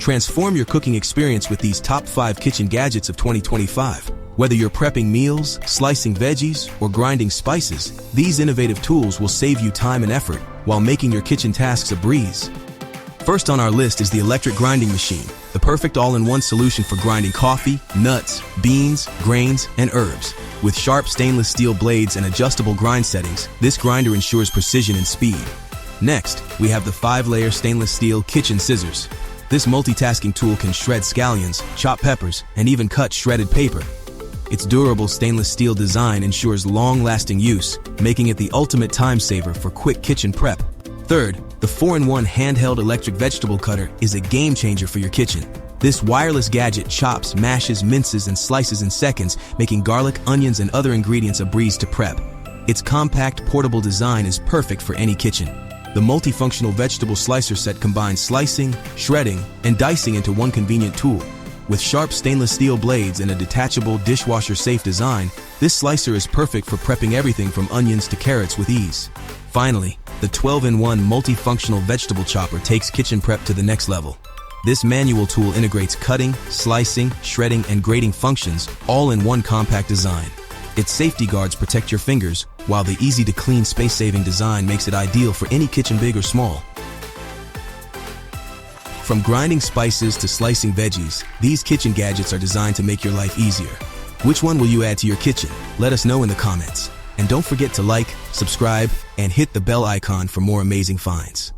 Transform your cooking experience with these top 5 kitchen gadgets of 2025. Whether you're prepping meals, slicing veggies, or grinding spices, these innovative tools will save you time and effort while making your kitchen tasks a breeze. First on our list is the electric grinding machine, the perfect all-in-one solution for grinding coffee, nuts, beans, grains, and herbs. With sharp stainless steel blades and adjustable grind settings, this grinder ensures precision and speed. Next, we have the 5-layer stainless steel kitchen scissors. This multitasking tool can shred scallions, chop peppers, and even cut shredded paper. Its durable stainless steel design ensures long-lasting use, making it the ultimate time saver for quick kitchen prep. Third, the 4-in-1 handheld electric vegetable cutter is a game changer for your kitchen. This wireless gadget chops, mashes, minces, and slices in seconds, making garlic, onions, and other ingredients a breeze to prep. Its compact, portable design is perfect for any kitchen. The multifunctional vegetable slicer set combines slicing, shredding, and dicing into one convenient tool. With sharp stainless steel blades and a detachable dishwasher-safe design, this slicer is perfect for prepping everything from onions to carrots with ease. Finally, the 12-in-1 multifunctional vegetable chopper takes kitchen prep to the next level. This manual tool integrates cutting, slicing, shredding, and grating functions all in one compact design. Its safety guards protect your fingers, while the easy-to-clean, space-saving design makes it ideal for any kitchen, big or small. From grinding spices to slicing veggies, these kitchen gadgets are designed to make your life easier. Which one will you add to your kitchen? Let us know in the comments. And don't forget to like, subscribe, and hit the bell icon for more amazing finds.